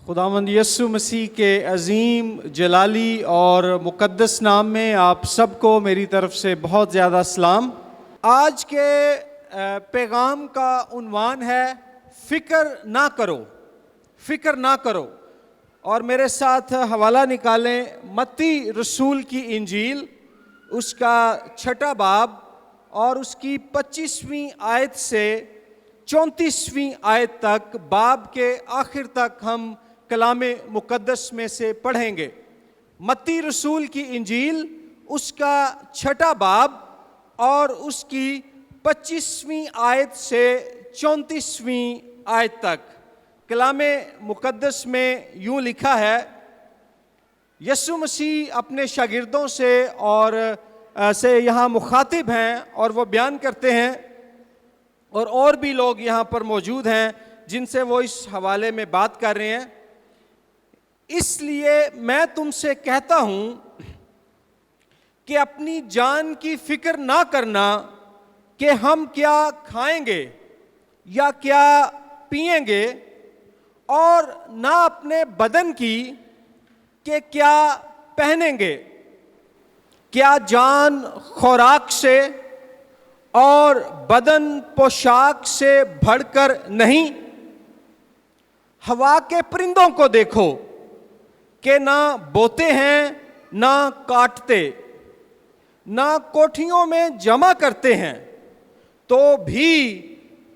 خداوند یسوع مسیح کے عظیم جلالی اور مقدس نام میں آپ سب کو میری طرف سے بہت زیادہ سلام۔ آج کے پیغام کا عنوان ہے فکر نہ کرو، فکر نہ کرو، اور میرے ساتھ حوالہ نکالیں متی رسول کی انجیل، اس کا 6 باب اور اس کی 25ویں آیت سے 34ویں آیت تک، باب کے آخر تک ہم کلام مقدس میں سے پڑھیں گے۔ متی رسول کی انجیل، اس کا 6 باب اور اس کی 25ویں آیت سے 34ویں آیت تک۔ کلام مقدس میں یوں لکھا ہے، یسوع مسیح اپنے شاگردوں سے یہاں مخاطب ہیں اور وہ بیان کرتے ہیں، اور بھی لوگ یہاں پر موجود ہیں جن سے وہ اس حوالے میں بات کر رہے ہیں۔ اس لیے میں تم سے کہتا ہوں کہ اپنی جان کی فکر نہ کرنا کہ ہم کیا کھائیں گے یا کیا پئیں گے، اور نہ اپنے بدن کی کہ کیا پہنیں گے۔ کیا جان خوراک سے اور بدن پوشاک سے بڑھ کر نہیں؟ ہوا کے پرندوں کو دیکھو کہ نہ بوتے ہیں نہ کاٹتے، نہ کوٹھیوں میں جمع کرتے ہیں، تو بھی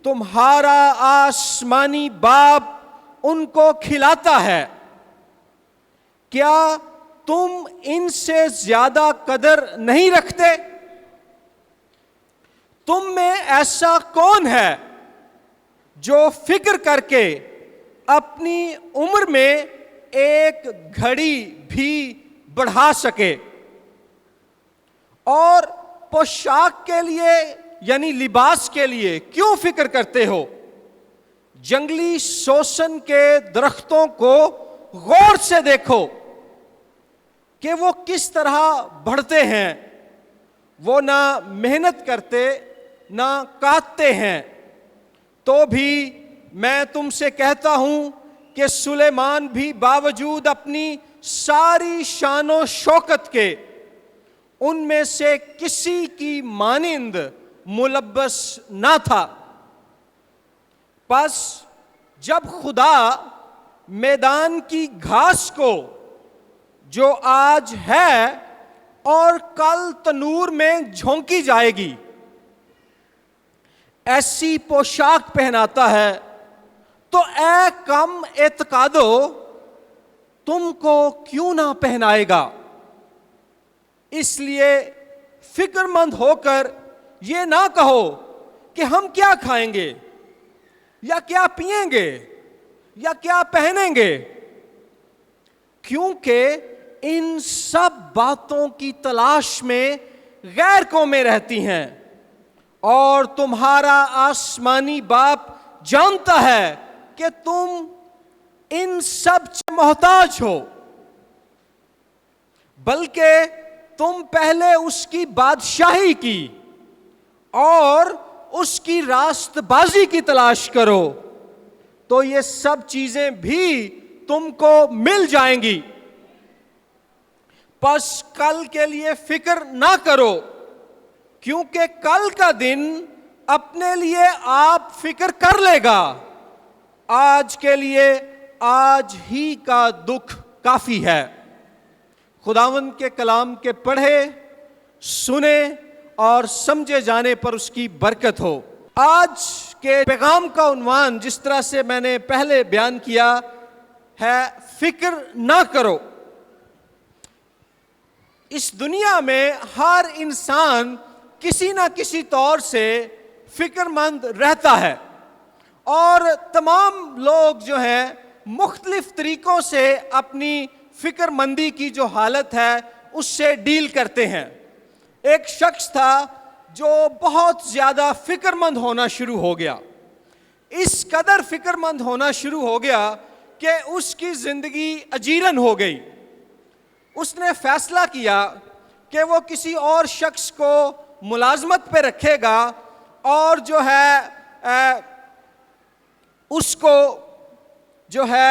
تمہارا آسمانی باپ ان کو کھلاتا ہے۔ کیا تم ان سے زیادہ قدر نہیں رکھتے؟ تم میں ایسا کون ہے جو فکر کر کے اپنی عمر میں ایک گھڑی بھی بڑھا سکے؟ اور پوشاک کے لیے یعنی لباس کے لیے کیوں فکر کرتے ہو؟ جنگلی سوسن کے درختوں کو غور سے دیکھو کہ وہ کس طرح بڑھتے ہیں، وہ نہ محنت کرتے نہ کاٹتے ہیں، تو بھی میں تم سے کہتا ہوں کہ سلیمان بھی باوجود اپنی ساری شان و شوکت کے ان میں سے کسی کی مانند ملبس نہ تھا۔ پس جب خدا میدان کی گھاس کو جو آج ہے اور کل تنور میں جھونکی جائے گی ایسی پوشاک پہناتا ہے، تو اے کم اعتقادو، تم کو کیوں نہ پہنائے گا؟ اس لیے فکر مند ہو کر یہ نہ کہو کہ ہم کیا کھائیں گے یا کیا پئیں گے یا کیا پہنیں گے، کیونکہ ان سب باتوں کی تلاش میں غیر قومیں رہتی ہیں، اور تمہارا آسمانی باپ جانتا ہے کہ تم ان سب سے محتاج ہو۔ بلکہ تم پہلے اس کی بادشاہی کی اور اس کی راست بازی کی تلاش کرو، تو یہ سب چیزیں بھی تم کو مل جائیں گی۔ پس کل کے لیے فکر نہ کرو، کیونکہ کل کا دن اپنے لیے آپ فکر کر لے گا۔ آج کے لیے آج ہی کا دکھ کافی ہے۔ خداوند کے کلام کے پڑھے، سنے اور سمجھے جانے پر اس کی برکت ہو۔ آج کے پیغام کا عنوان جس طرح سے میں نے پہلے بیان کیا ہے، فکر نہ کرو۔ اس دنیا میں ہر انسان کسی نہ کسی طور سے فکر مند رہتا ہے، اور تمام لوگ جو ہیں مختلف طریقوں سے اپنی فکر مندی کی جو حالت ہے اس سے ڈیل کرتے ہیں۔ ایک شخص تھا جو بہت زیادہ فکر مند ہونا شروع ہو گیا، اس قدر فکر مند ہونا شروع ہو گیا کہ اس کی زندگی اجیرن ہو گئی۔ اس نے فیصلہ کیا کہ وہ کسی اور شخص کو ملازمت پہ رکھے گا، اور جو ہے اس کو جو ہے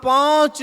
5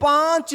5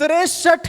63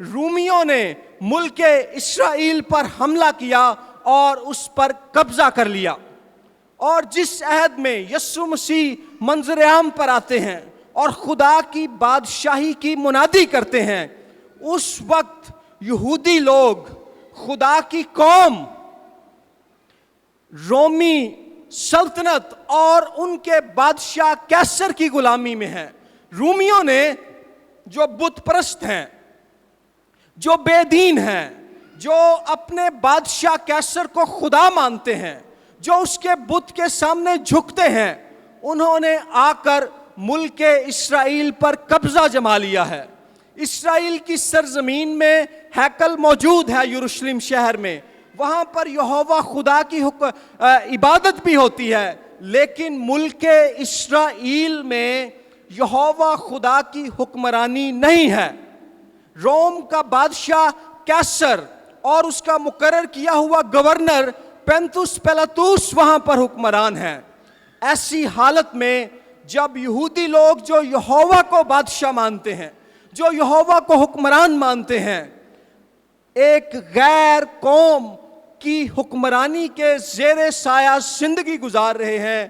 رومیوں نے ملک اسرائیل پر حملہ کیا اور اس پر قبضہ کر لیا، اور جس عہد میں یسوع مسیح منظر عام پر آتے ہیں اور خدا کی بادشاہی کی منادی کرتے ہیں، اس وقت یہودی لوگ، خدا کی قوم، رومی سلطنت اور ان کے بادشاہ کیسر کی غلامی میں ہیں۔ رومیوں نے جو بت پرست ہیں، جو بے دین ہیں، جو اپنے بادشاہ کیسر کو خدا مانتے ہیں، جو اس کے بت کے سامنے جھکتے ہیں، انہوں نے آ کر ملک اسرائیل پر قبضہ جما لیا ہے۔ اسرائیل کی سرزمین میں ہیکل موجود ہے، یروشلم شہر میں، وہاں پر یہوہ خدا کی عبادت بھی ہوتی ہے، لیکن ملک اسرائیل میں یہوہ خدا کی حکمرانی نہیں ہے۔ روم کا بادشاہ کیسر اور اس کا مقرر کیا ہوا گورنر پینتوس پیلاطوس وہاں پر حکمران ہیں۔ ایسی حالت میں جب یہودی لوگ جو یہوہ کو بادشاہ مانتے ہیں، جو یہوہ کو حکمران مانتے ہیں، ایک غیر قوم کی حکمرانی کے زیر سایہ زندگی گزار رہے ہیں،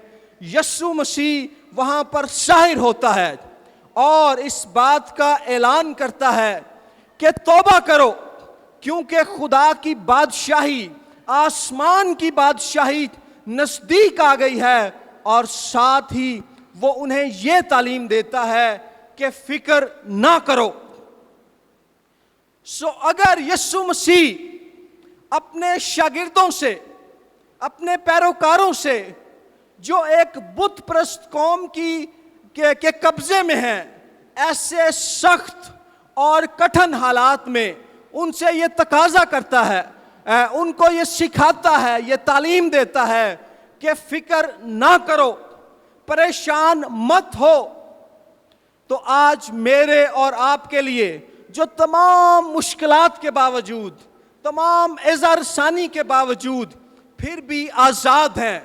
یسوع مسیح وہاں پر ظاہر ہوتا ہے اور اس بات کا اعلان کرتا ہے کہ توبہ کرو، کیونکہ خدا کی بادشاہی، آسمان کی بادشاہی نزدیک آ گئی ہے، اور ساتھ ہی وہ انہیں یہ تعلیم دیتا ہے کہ فکر نہ کرو۔ اگر یسوع مسیح اپنے شاگردوں سے، اپنے پیروکاروں سے جو ایک بت پرست قوم کے قبضے میں ہیں، ایسے سخت اور کٹھن حالات میں ان سے یہ تقاضا کرتا ہے، ان کو یہ سکھاتا ہے، یہ تعلیم دیتا ہے کہ فکر نہ کرو، پریشان مت ہو، تو آج میرے اور آپ کے لیے جو تمام مشکلات کے باوجود، تمام اذى رسانی کے باوجود پھر بھی آزاد ہیں،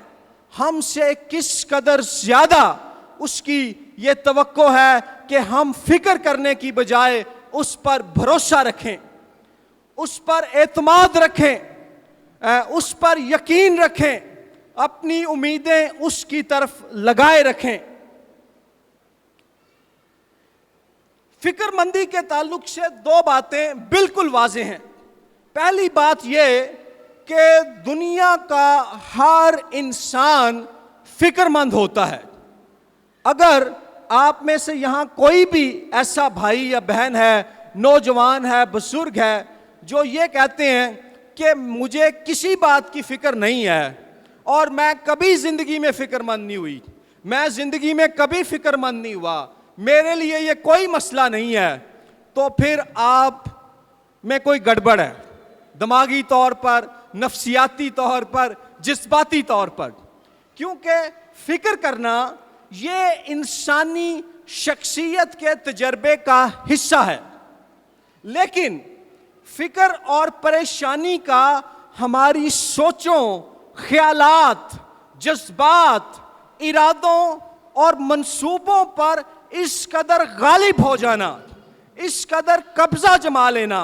ہم سے کس قدر زیادہ اس کی یہ توقع ہے کہ ہم فکر کرنے کی بجائے اس پر بھروسہ رکھیں، اس پر اعتماد رکھیں، اس پر یقین رکھیں، اپنی امیدیں اس کی طرف لگائے رکھیں۔ فکر مندی کے تعلق سے دو باتیں بالکل واضح ہیں۔ پہلی بات یہ کہ دنیا کا ہر انسان فکر مند ہوتا ہے۔ اگر آپ میں سے یہاں کوئی بھی ایسا بھائی یا بہن ہے، نوجوان ہے، بزرگ ہے، جو یہ کہتے ہیں کہ مجھے کسی بات کی فکر نہیں ہے اور میں کبھی زندگی میں فکر مند نہیں ہوئی، میں زندگی میں کبھی فکر مند نہیں ہوا، میرے لیے یہ کوئی مسئلہ نہیں ہے، تو پھر آپ میں کوئی گڑبڑ ہے، دماغی طور پر، نفسیاتی طور پر، جذباتی طور پر۔ کیونکہ فکر کرنا یہ انسانی شخصیت کے تجربے کا حصہ ہے، لیکن فکر اور پریشانی کا ہماری سوچوں، خیالات، جذبات، ارادوں اور منصوبوں پر اس قدر غالب ہو جانا، اس قدر قبضہ جما لینا،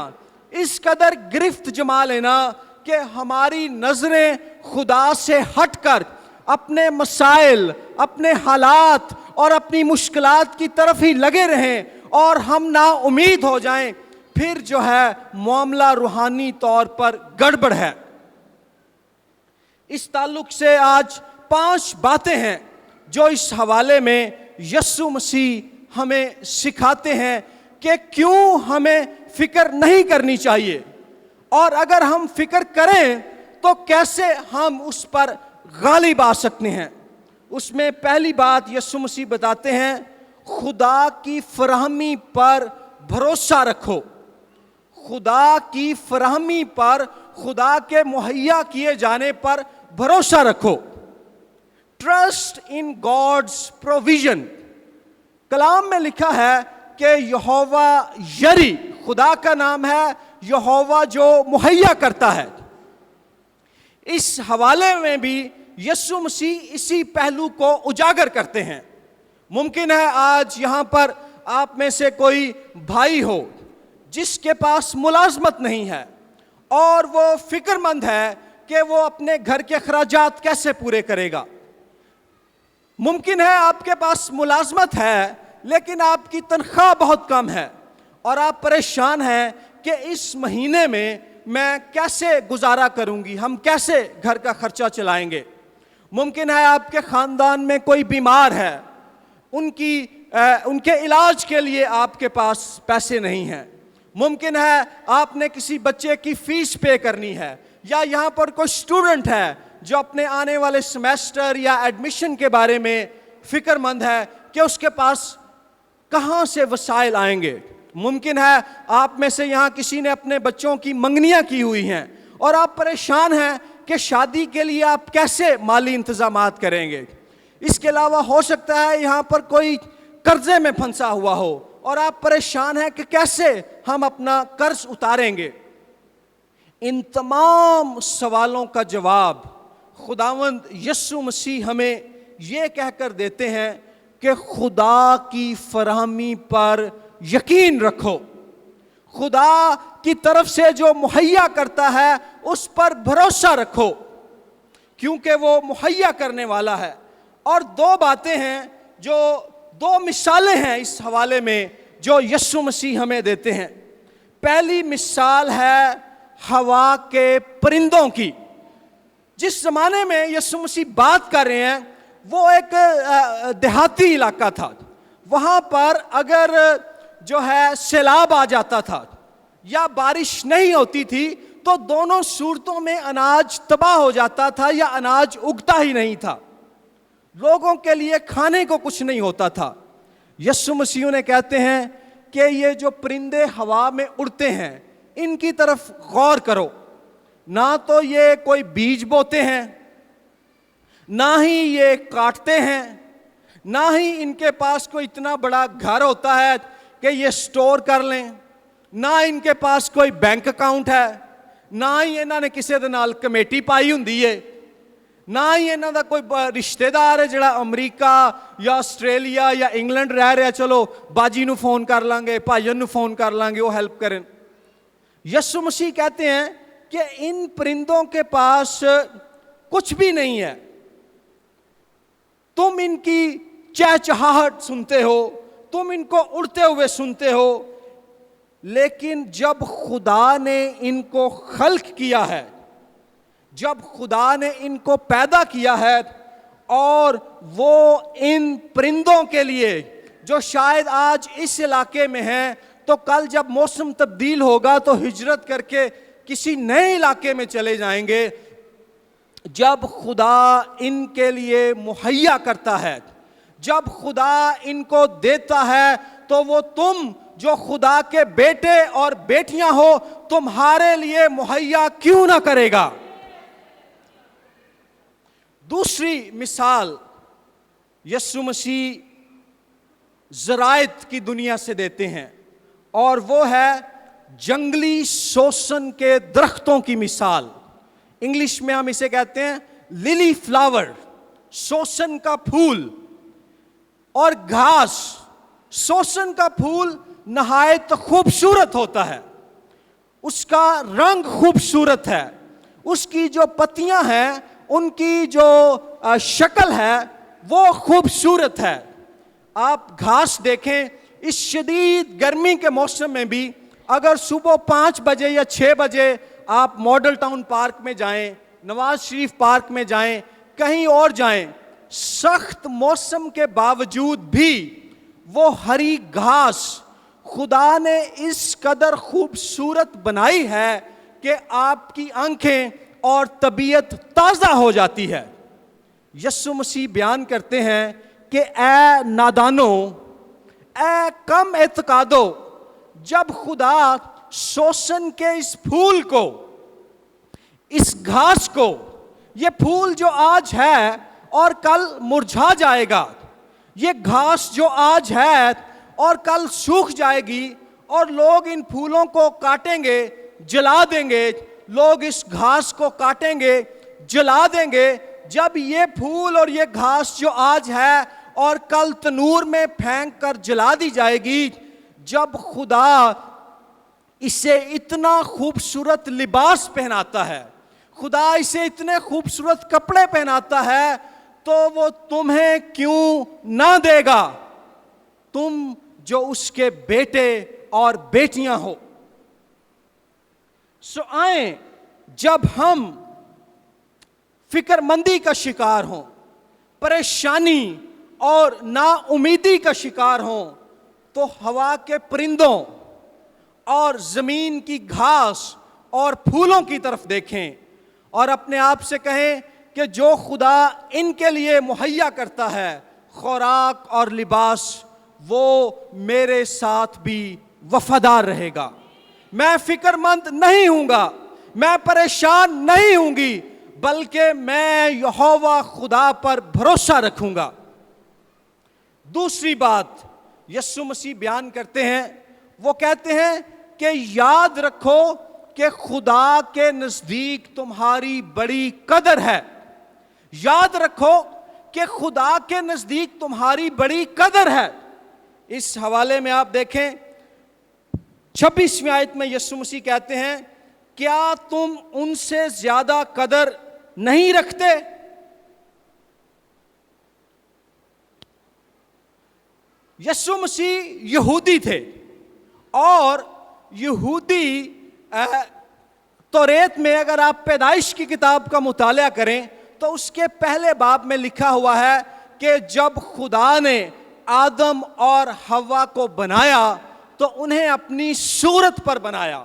اس قدر گرفت جما لینا کہ ہماری نظریں خدا سے ہٹ کر اپنے مسائل، اپنے حالات اور اپنی مشکلات کی طرف ہی لگے رہیں اور ہم نا امید ہو جائیں، پھر جو ہے معاملہ روحانی طور پر گڑبڑ ہے۔ اس تعلق سے آج 5 باتیں ہیں جو اس حوالے میں یسوع مسیح ہمیں سکھاتے ہیں کہ کیوں ہمیں فکر نہیں کرنی چاہیے، اور اگر ہم فکر کریں تو کیسے ہم اس پر غالب آ سکتے ہیں۔ اس میں پہلی بات یسوع مسیح بتاتے ہیں، خدا کی فراہمی پر بھروسہ رکھو، خدا کی فراہمی پر، خدا کے مہیا کیے جانے پر بھروسہ رکھو۔ Trust in God's provision. کلام میں لکھا ہے کہ یہوہ یری، خدا کا نام ہے یہوہ جو مہیا کرتا ہے۔ اس حوالے میں بھی یسوع مسیح اسی پہلو کو اجاگر کرتے ہیں۔ ممکن ہے آج یہاں پر آپ میں سے کوئی بھائی ہو جس کے پاس ملازمت نہیں ہے اور وہ فکر مند ہے کہ وہ اپنے گھر کے اخراجات کیسے پورے کرے گا. ممکن ہے آپ کے پاس ملازمت ہے لیکن آپ کی تنخواہ بہت کم ہے اور آپ پریشان ہیں کہ اس مہینے میں کیسے گزارا کروں گی, ہم کیسے گھر کا خرچہ چلائیں گے. ممکن ہے آپ کے خاندان میں کوئی بیمار ہے, ان کے علاج کے لیے آپ کے پاس پیسے نہیں ہیں. ممکن ہے آپ نے کسی بچے کی فیس پے کرنی ہے, یا یہاں پر کوئی اسٹوڈنٹ ہے جو اپنے آنے والے سیمیسٹر یا ایڈمیشن کے بارے میں فکر مند ہے کہ اس کے پاس کہاں سے وسائل آئیں گے. ممکن ہے آپ میں سے یہاں کسی نے اپنے بچوں کی منگنیاں کی ہوئی ہیں اور آپ پریشان ہیں کہ شادی کے لیے آپ کیسے مالی انتظامات کریں گے. اس کے علاوہ ہو سکتا ہے یہاں پر کوئی قرضے میں پھنسا ہوا ہو اور آپ پریشان ہیں کہ کیسے ہم اپنا قرض اتاریں گے. ان تمام سوالوں کا جواب خداوند یسوع مسیح ہمیں یہ کہہ کر دیتے ہیں کہ خدا کی فراہمی پر یقین رکھو. خدا کی طرف سے جو مہیا کرتا ہے اس پر بھروسہ رکھو, کیونکہ وہ مہیا کرنے والا ہے. اور دو باتیں ہیں, جو دو مثالیں ہیں اس حوالے میں جو یسوع مسیح ہمیں دیتے ہیں. پہلی مثال ہے ہوا کے پرندوں کی. جس زمانے میں یسوع مسیح بات کر رہے ہیں وہ ایک دیہاتی علاقہ تھا. وہاں پر اگر جو ہے سیلاب آ جاتا تھا یا بارش نہیں ہوتی تھی تو دونوں صورتوں میں اناج تباہ ہو جاتا تھا یا اناج اگتا ہی نہیں تھا. لوگوں کے لیے کھانے کو کچھ نہیں ہوتا تھا. یسوع مسیح نے کہتے ہیں کہ یہ جو پرندے ہوا میں اڑتے ہیں ان کی طرف غور کرو. نہ تو یہ کوئی بیج بوتے ہیں, نہ ہی یہ کاٹتے ہیں, نہ ہی ان کے پاس کوئی اتنا بڑا گھر ہوتا ہے کہ یہ سٹور کر لیں, نہ ان کے پاس کوئی بینک اکاؤنٹ ہے, نہ ہی انہوں نے کسی دے نال کمیٹی پائی ہوندی ہے, نہ ہی انہوں دا کوئی رشتہ دار ہے جڑا امریکہ یا آسٹریلیا یا انگلینڈ رہ رہا, چلو باجی نو فون کر لیں گے, بھائیوں نو فون کر لیں گے, وہ ہیلپ کریں. یسوع مسیح کہتے ہیں کہ ان پرندوں کے پاس کچھ بھی نہیں ہے. تم ان کی چہچہاہٹ سنتے ہو, تم ان کو اڑتے ہوئے سنتے ہو, لیکن جب خدا نے ان کو خلق کیا ہے, جب خدا نے ان کو پیدا کیا ہے اور وہ ان پرندوں کے لیے جو شاید آج اس علاقے میں ہیں تو کل جب موسم تبدیل ہوگا تو ہجرت کر کے کسی نئے علاقے میں چلے جائیں گے, جب خدا ان کے لیے مہیا کرتا ہے, جب خدا ان کو دیتا ہے, تو وہ تم جو خدا کے بیٹے اور بیٹیاں ہو تمہارے لیے مہیا کیوں نہ کرے گا. دوسری مثال یسوع مسیح زراعت کی دنیا سے دیتے ہیں اور وہ ہے جنگلی سوسن کے درختوں کی مثال. انگلش میں ہم اسے کہتے ہیں للی فلاور, سوسن کا پھول اور گھاس. سوسن کا پھول نہایت خوبصورت ہوتا ہے, اس کا رنگ خوبصورت ہے, اس کی جو پتیاں ہیں ان کی جو شکل ہے وہ خوبصورت ہے. آپ گھاس دیکھیں, اس شدید گرمی کے موسم میں بھی اگر صبح 5 بجے یا 6 بجے آپ ماڈل ٹاؤن پارک میں جائیں, نواز شریف پارک میں جائیں, کہیں اور جائیں, سخت موسم کے باوجود بھی وہ ہری گھاس خدا نے اس قدر خوبصورت بنائی ہے کہ آپ کی آنکھیں اور طبیعت تازہ ہو جاتی ہے. یسوع مسیح بیان کرتے ہیں کہ اے نادانو, اے کم اعتقادو, جب خدا سوسن کے اس پھول کو, اس گھاس کو, یہ پھول جو آج ہے اور کل مرجھا جائے گا, یہ گھاس جو آج ہے اور کل سوکھ جائے گی اور لوگ ان پھولوں کو کاٹیں گے, جلا دیں گے, لوگ اس گھاس کو کاٹیں گے, جلا دیں گے. جب یہ پھول اور یہ گھاس جو آج ہے اور کل تنور میں پھینک کر جلا دی جائے گی, جب خدا اسے اتنا خوبصورت لباس پہناتا ہے، خدا اسے اتنے خوبصورت کپڑے پہناتا ہے، تو وہ تمہیں کیوں نہ دے گا، تم جو اس کے بیٹے اور بیٹیاں ہو۔ سو آئیں، جب ہم فکر مندی کا شکار ہوں، پریشانی اور نا امیدی کا شکار ہوں، تو ہوا کے پرندوں اور زمین کی گھاس اور پھولوں کی طرف دیکھیں اور اپنے آپ سے کہیں کہ جو خدا ان کے لیے مہیا کرتا ہے خوراک اور لباس، وہ میرے ساتھ بھی وفادار رہے گا۔ میں فکر مند نہیں ہوں گا، میں پریشان نہیں ہوں گی، بلکہ میں یہوہ خدا پر بھروسہ رکھوں گا۔ دوسری بات یسوع مسیح بیان کرتے ہیں، وہ کہتے ہیں کہ یاد رکھو کہ خدا کے نزدیک تمہاری بڑی قدر ہے۔ یاد رکھو کہ خدا کے نزدیک تمہاری بڑی قدر ہے۔ اس حوالے میں آپ دیکھیں 26ویں آیت میں یسوع مسیح کہتے ہیں، کیا تم ان سے زیادہ قدر نہیں رکھتے؟ یسوع مسیح یہودی تھے، اور یہودی توریت میں اگر آپ پیدائش کی کتاب کا مطالعہ کریں تو اس کے پہلے باب میں لکھا ہوا ہے کہ جب خدا نے آدم اور حوا کو بنایا تو انہیں اپنی صورت پر بنایا۔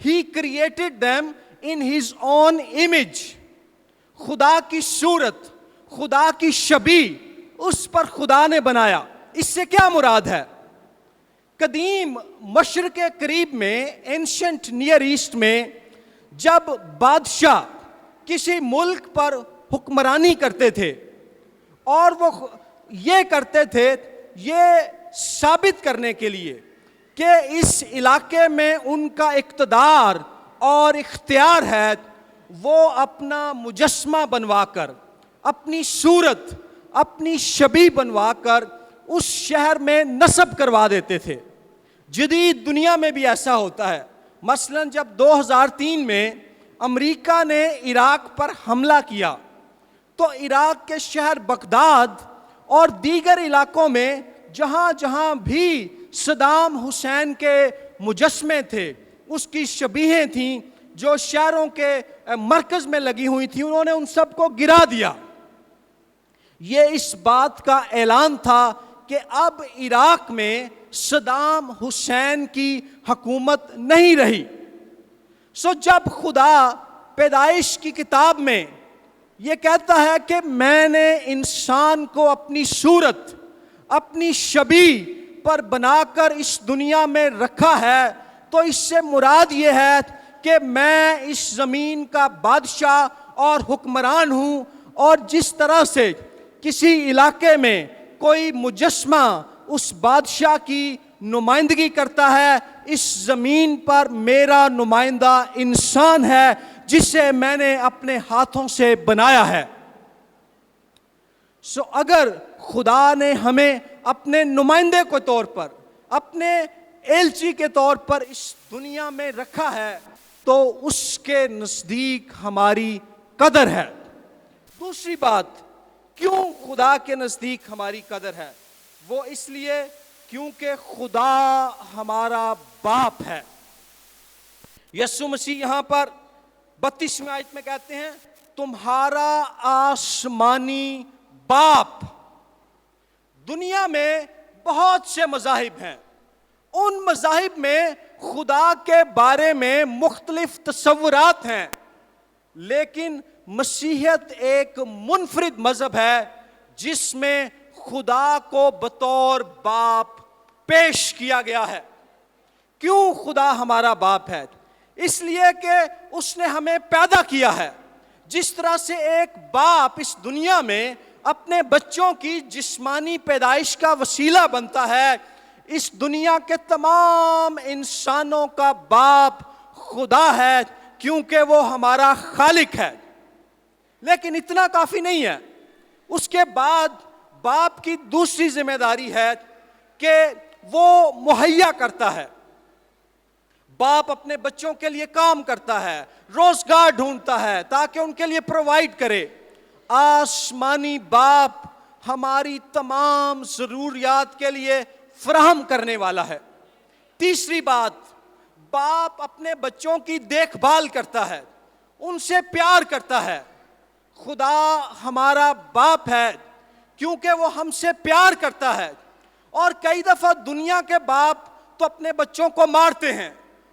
He created them in his own image۔ خدا کی صورت، خدا کی شبیہ اس پر خدا نے بنایا۔ اس سے کیا مراد ہے؟ قدیم مشرق قریب میں، اینشنٹ نیئر ایسٹ میں، جب بادشاہ کسی ملک پر حکمرانی کرتے تھے اور وہ یہ کرتے تھے یہ ثابت کرنے کے لیے کہ اس علاقے میں ان کا اقتدار اور اختیار ہے، وہ اپنا مجسمہ بنوا کر، اپنی صورت، اپنی شبیہ بنوا کر اس شہر میں نصب کروا دیتے تھے۔ جدید دنیا میں بھی ایسا ہوتا ہے۔ مثلا جب 2003 میں امریکہ نے عراق پر حملہ کیا تو عراق کے شہر بغداد اور دیگر علاقوں میں جہاں جہاں بھی صدام حسین کے مجسمے تھے، اس کی شبیہیں تھیں جو شہروں کے مرکز میں لگی ہوئی تھیں، انہوں نے ان سب کو گرا دیا۔ یہ اس بات کا اعلان تھا کہ اب عراق میں صدام حسین کی حکومت نہیں رہی۔ سو جب خدا پیدائش کی کتاب میں یہ کہتا ہے کہ میں نے انسان کو اپنی صورت، اپنی شبیہ پر بنا کر اس دنیا میں رکھا ہے، تو اس سے مراد یہ ہے کہ میں اس زمین کا بادشاہ اور حکمران ہوں، اور جس طرح سے کسی علاقے میں کوئی مجسمہ اس بادشاہ کی نمائندگی کرتا ہے، اس زمین پر میرا نمائندہ انسان ہے جسے میں نے اپنے ہاتھوں سے بنایا ہے۔ سو اگر خدا نے ہمیں اپنے نمائندے کے طور پر، اپنے ایلچی کے طور پر اس دنیا میں رکھا ہے تو اس کے نزدیک ہماری قدر ہے۔ دوسری بات، کیوں خدا کے نزدیک ہماری قدر ہے؟ وہ اس لیے کیونکہ خدا ہمارا باپ ہے۔ یسوع مسیح یہاں پر 32ویں آیت میں کہتے ہیں، تمہارا آسمانی باپ۔ دنیا میں بہت سے مذاہب ہیں، ان مذاہب میں خدا کے بارے میں مختلف تصورات ہیں، لیکن مسیحیت ایک منفرد مذہب ہے جس میں خدا کو بطور باپ پیش کیا گیا ہے۔ کیوں خدا ہمارا باپ ہے؟ اس لیے کہ اس نے ہمیں پیدا کیا ہے۔ جس طرح سے ایک باپ اس دنیا میں اپنے بچوں کی جسمانی پیدائش کا وسیلہ بنتا ہے، اس دنیا کے تمام انسانوں کا باپ خدا ہے، کیونکہ وہ ہمارا خالق ہے۔ لیکن اتنا کافی نہیں ہے، اس کے بعد باپ کی دوسری ذمہ داری ہے کہ وہ مہیا کرتا ہے۔ باپ اپنے بچوں کے لیے کام کرتا ہے، روزگار ڈھونڈتا ہے تاکہ ان کے لیے پرووائڈ کرے۔ آسمانی باپ ہماری تمام ضروریات کے لیے فراہم کرنے والا ہے۔ تیسری بات، باپ اپنے بچوں کی دیکھ بھال کرتا ہے، ان سے پیار کرتا ہے۔ خدا ہمارا باپ ہے کیونکہ وہ ہم سے پیار کرتا ہے۔ اور کئی دفعہ دنیا کے باپ تو اپنے بچوں کو مارتے ہیں،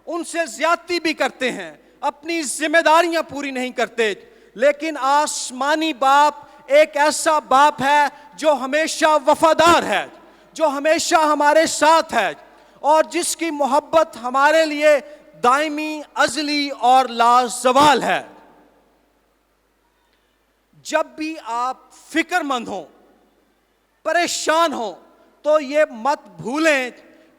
ان سے زیادتی بھی کرتے ہیں، اپنی ذمہ داریاں پوری نہیں کرتے، لیکن آسمانی باپ ایک ایسا باپ ہے جو ہمیشہ وفادار ہے، جو ہمیشہ ہمارے ساتھ ہے، اور جس کی محبت ہمارے لیے دائمی، ازلی اور لازوال ہے۔ جب بھی آپ فکر مند ہوں، پریشان ہوں، تو یہ مت بھولیں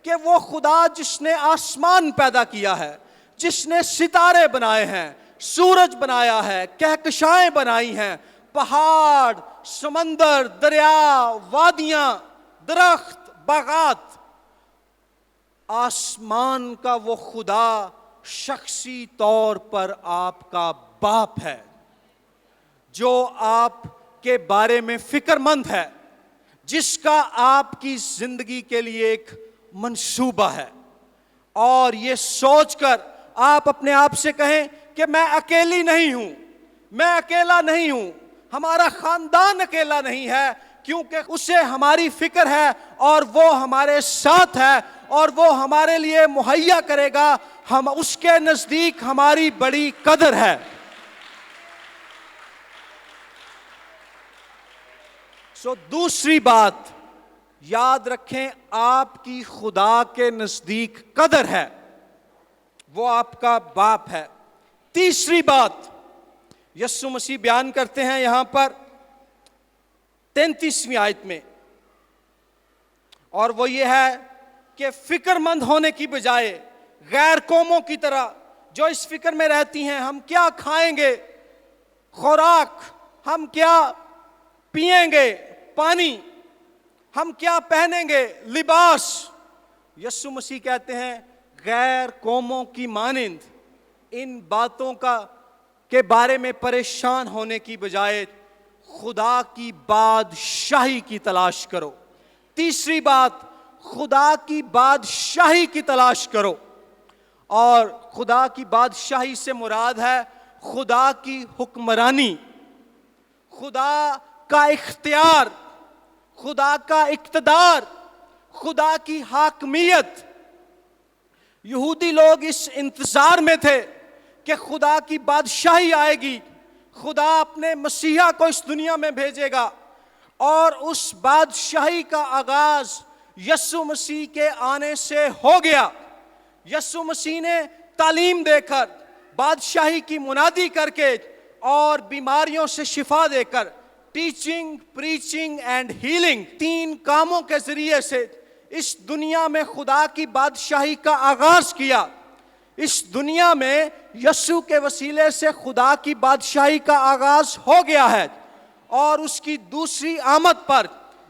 کہ وہ خدا جس نے آسمان پیدا کیا ہے، جس نے ستارے بنائے ہیں، سورج بنایا ہے، کہکشائیں بنائی ہیں، پہاڑ، سمندر، دریا، وادیاں، درخت، باغات، آسمان کا وہ خدا شخصی طور پر آپ کا باپ ہے، جو آپ کے بارے میں فکر مند ہے، جس کا آپ کی زندگی کے لیے ایک منصوبہ ہے۔ اور یہ سوچ کر آپ اپنے آپ سے کہیں کہ میں اکیلی نہیں ہوں، میں اکیلا نہیں ہوں، ہمارا خاندان اکیلا نہیں ہے، کیونکہ اسے ہماری فکر ہے اور وہ ہمارے ساتھ ہے اور وہ ہمارے لیے مہیا کرے گا، ہم اس کے نزدیک ہماری بڑی قدر ہے۔ دوسری بات یاد رکھیں، آپ کی خدا کے نزدیک قدر ہے، وہ آپ کا باپ ہے۔ تیسری بات یسوع مسیح بیان کرتے ہیں یہاں پر 33ویں آیت میں، اور وہ یہ ہے کہ فکر مند ہونے کی بجائے غیر قوموں کی طرح جو اس فکر میں رہتی ہیں، ہم کیا کھائیں گے، خوراک، ہم کیا پئیں گے، پانی، ہم کیا پہنیں گے، لباس، یسوع مسیح کہتے ہیں غیر قوموں کی مانند ان باتوں کے بارے میں پریشان ہونے کی بجائے خدا کی بادشاہی کی تلاش کرو۔ تیسری بات، خدا کی بادشاہی کی تلاش کرو، اور خدا کی بادشاہی سے مراد ہے خدا کی حکمرانی، خدا کا اختیار، خدا کا اقتدار، خدا کی حاکمیت۔ یہودی لوگ اس انتظار میں تھے کہ خدا کی بادشاہی آئے گی، خدا اپنے مسیحا کو اس دنیا میں بھیجے گا، اور اس بادشاہی کا آغاز یسوع مسیح کے آنے سے ہو گیا۔ یسوع مسیح نے تعلیم دے کر، بادشاہی کی منادی کر کے اور بیماریوں سے شفا دے کر، ٹیچنگ، پریچنگ اینڈ ہیلنگ، 3 کاموں کے ذریعے سے اس دنیا میں خدا کی بادشاہی کا آغاز کیا۔ اس دنیا میں یسوع کے وسیلے سے خدا کی بادشاہی کا آغاز ہو گیا ہے، اور اس کی دوسری آمد پر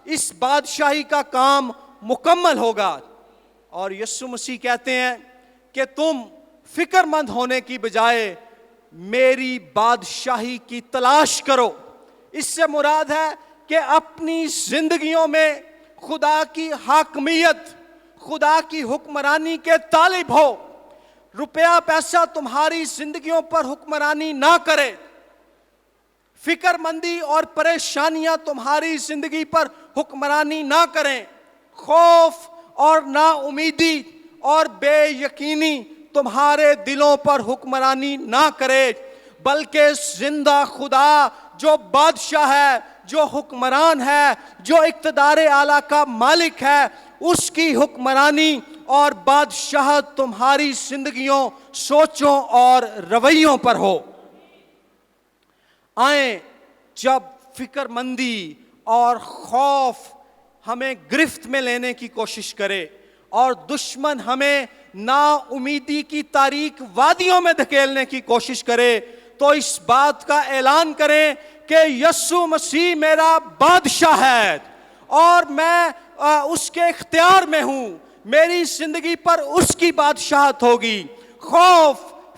اس بادشاہی کا کام مکمل ہوگا۔ اور یسوع مسیح کہتے ہیں کہ تم فکر مند ہونے کی بجائے میری بادشاہی کی تلاش کرو۔ اس سے مراد ہے کہ اپنی زندگیوں میں خدا کی حاکمیت، خدا کی حکمرانی کے طالب ہو۔ روپیہ پیسہ تمہاری زندگیوں پر حکمرانی نہ کرے، فکر مندی اور پریشانیاں تمہاری زندگی پر حکمرانی نہ کریں، خوف اور نا امیدی اور بے یقینی تمہارے دلوں پر حکمرانی نہ کرے، بلکہ زندہ خدا جو بادشاہ ہے، جو حکمران ہے، جو اقتدار اعلیٰ کا مالک ہے، اس کی حکمرانی اور بادشاہت تمہاری زندگیوں، سوچوں اور رویوں پر ہو۔ آئیں، جب فکر مندی اور خوف ہمیں گرفت میں لینے کی کوشش کرے اور دشمن ہمیں نا امیدی کی تاریک وادیوں میں دھکیلنے کی کوشش کرے، تو اس بات کا اعلان کریں کہ یسوع مسیح میرا بادشاہ ہے اور میں اس کے اختیار میں ہوں، میری زندگی پر اس کی بادشاہت ہوگی، خوف,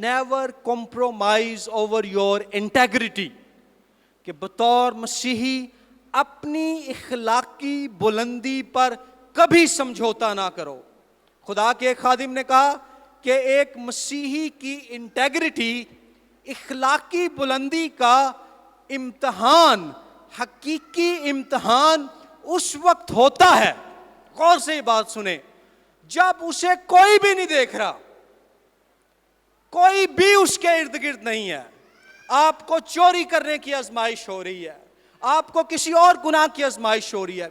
never compromise over your integrity, کہ بطور مسیحی اپنی اخلاقی بلندی پر کبھی سمجھوتا نہ کرو. خدا کے ایک خادم نے کہا کہ ایک مسیحی کی انٹیگریٹی، اخلاقی بلندی کا امتحان، حقیقی امتحان اس وقت ہوتا ہے، غور سے یہ بات سنیں، جب اسے کوئی بھی نہیں دیکھ رہا، کوئی بھی اس کے ارد گرد نہیں ہے. آپ کو چوری کرنے کی آزمائش ہو رہی ہے، آپ کو کسی اور گناہ کی آزمائش ہو رہی ہے،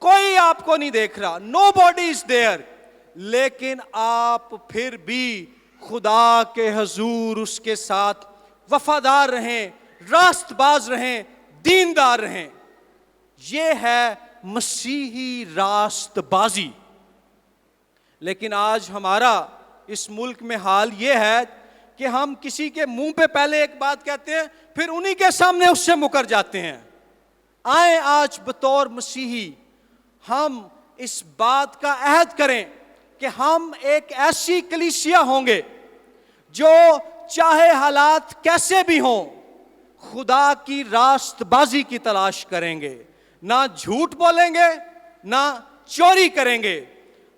کوئی آپ کو نہیں دیکھ رہا، nobody is there، لیکن آپ پھر بھی خدا کے حضور اس کے ساتھ وفادار رہیں، راست باز رہیں، دیندار رہیں. یہ ہے مسیحی راست بازی. لیکن آج ہمارا اس ملک میں حال یہ ہے کہ ہم کسی کے منہ پہ پہلے ایک بات کہتے ہیں، پھر انہی کے سامنے اس سے مکر جاتے ہیں. آئیں آج بطور مسیحی ہم اس بات کا عہد کریں کہ ہم ایک ایسی کلیسیا ہوں گے جو چاہے حالات کیسے بھی ہوں خدا کی راست بازی کی تلاش کریں گے، نہ جھوٹ بولیں گے، نہ چوری کریں گے.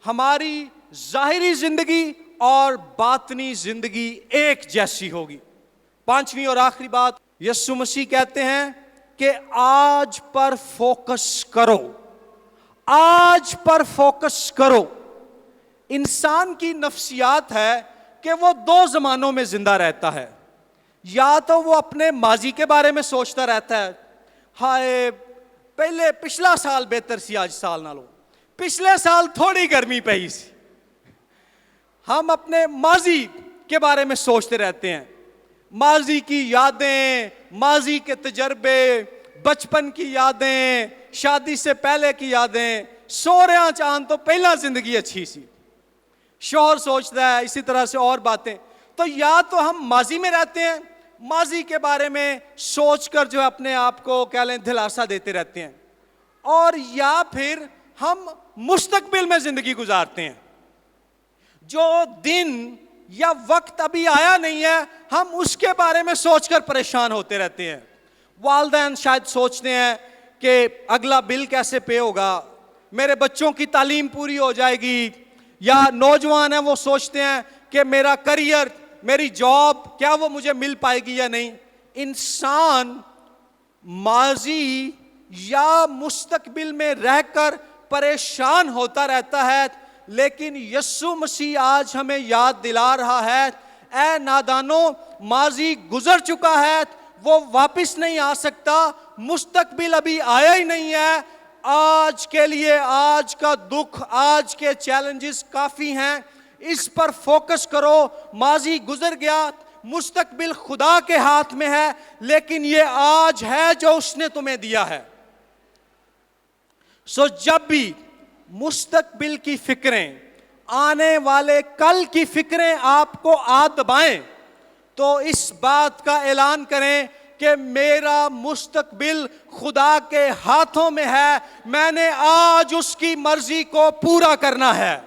ہماری ظاہری زندگی اور باطنی زندگی ایک جیسی ہوگی. پانچویں اور آخری بات، یسوع مسیح کہتے ہیں کہ آج پر فوکس کرو، آج پر فوکس کرو. انسان کی نفسیات ہے کہ وہ دو زمانوں میں زندہ رہتا ہے. یا تو وہ اپنے ماضی کے بارے میں سوچتا رہتا ہے، ہائے پچھلا سال بہتر سی آج سال نہ لو، پچھلے سال تھوڑی گرمی پئی سی. ہم اپنے ماضی کے بارے میں سوچتے رہتے ہیں، ماضی کی یادیں، ماضی کے تجربے، بچپن کی یادیں، شادی سے پہلے کی یادیں. سوریاں چاند تو پہلا زندگی اچھی سی، شوہر سوچتا ہے اسی طرح سے اور باتیں. تو یا تو ہم ماضی میں رہتے ہیں، ماضی کے بارے میں سوچ کر جو اپنے آپ کو کہہ لیں دلاسا دیتے رہتے ہیں، اور یا پھر ہم مستقبل میں زندگی گزارتے ہیں. جو دن یا وقت ابھی آیا نہیں ہے ہم اس کے بارے میں سوچ کر پریشان ہوتے رہتے ہیں. والدین شاید سوچتے ہیں کہ اگلا بل کیسے پے ہوگا، میرے بچوں کی تعلیم پوری ہو جائے گی، یا نوجوان ہیں وہ سوچتے ہیں کہ میرا کریئر، میری جاب کیا وہ مجھے مل پائے گی یا نہیں. انسان ماضی یا مستقبل میں رہ کر پریشان ہوتا رہتا ہے، لیکن یسوع مسیح آج ہمیں یاد دلا رہا ہے، اے نادانو، ماضی گزر چکا ہے، وہ واپس نہیں آ سکتا، مستقبل ابھی آیا ہی نہیں ہے. آج کے لیے آج کا دکھ، آج کے چیلنجز کافی ہیں، اس پر فوکس کرو. ماضی گزر گیا، مستقبل خدا کے ہاتھ میں ہے، لیکن یہ آج ہے جو اس نے تمہیں دیا ہے. جب بھی مستقبل کی فکریں، آنے والے کل کی فکریں آپ کو دبائیں، تو اس بات کا اعلان کریں کہ میرا مستقبل خدا کے ہاتھوں میں ہے، میں نے آج اس کی مرضی کو پورا کرنا ہے.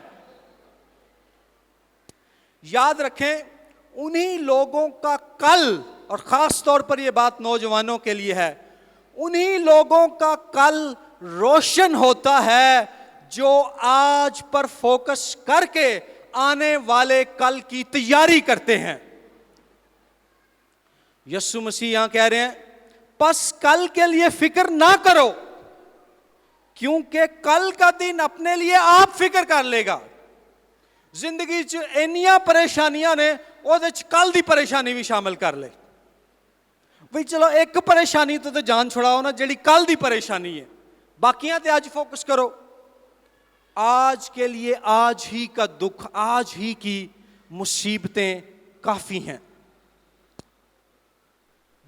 یاد رکھیں، انہی لوگوں کا کل، اور خاص طور پر یہ بات نوجوانوں کے لیے ہے، انہی لوگوں کا کل روشن ہوتا ہے جو آج پر فوکس کر کے آنے والے کل کی تیاری کرتے ہیں. یسوع مسیح یہاں کہہ رہے ہیں پس کل کے لیے فکر نہ کرو، کیونکہ کل کا دن اپنے لیے آپ فکر کر لے گا. زندگی چ اینیاں پریشانیاں نے، وہ کل دی پریشانی بھی شامل کر لے. بھئی چلو ایک پریشانی تو جان چھڑاؤ نا جیڑی کل دی پریشانی ہے، باقیاں تے آج فوکس کرو. آج کے لیے آج ہی کا دکھ، آج ہی کی مصیبتیں کافی ہیں.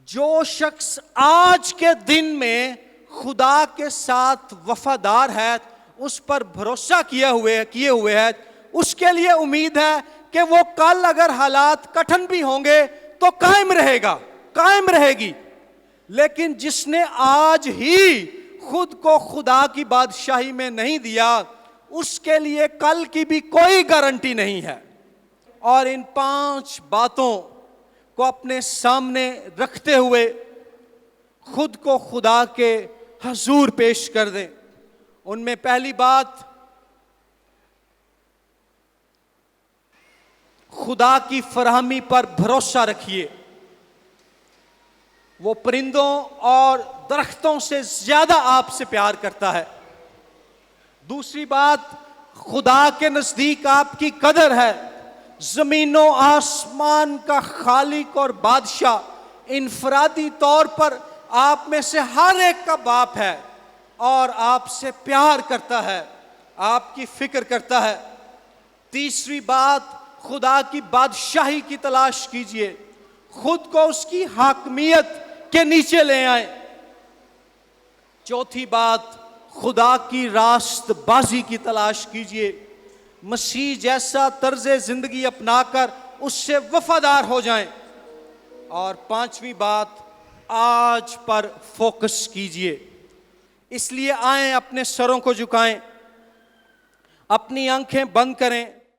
جو شخص آج کے دن میں خدا کے ساتھ وفادار ہے، اس پر بھروسہ کیے ہوئے ہے، اس کے لیے امید ہے کہ وہ کل اگر حالات کٹھن بھی ہوں گے تو قائم رہے گا، قائم رہے گی. لیکن جس نے آج ہی خود کو خدا کی بادشاہی میں نہیں دیا، اس کے لیے کل کی بھی کوئی گارنٹی نہیں ہے. اور ان 5 باتوں کو اپنے سامنے رکھتے ہوئے خود کو خدا کے حضور پیش کر دیں۔ ان میں پہلی بات، خدا کی فراہمی پر بھروسہ رکھیے۔ وہ پرندوں اور درختوں سے زیادہ آپ سے پیار کرتا ہے۔ دوسری بات، خدا کے نزدیک آپ کی قدر ہے۔ زمین و آسمان کا خالق اور بادشاہ انفرادی طور پر آپ میں سے ہر ایک کا باپ ہے اور آپ سے پیار کرتا ہے، آپ کی فکر کرتا ہے۔ تیسری بات، خدا کی بادشاہی کی تلاش کیجئے، خود کو اس کی حاکمیت کے نیچے لے آئیں۔ چوتھی بات، خدا کی راست بازی کی تلاش کیجئے، مسیح جیسا طرز زندگی اپنا کر اس سے وفادار ہو جائیں۔ اور پانچویں بات، آج پر فوکس کیجئے۔ اس لیے آئیں، اپنے سروں کو جھکائیں، اپنی آنکھیں بند کریں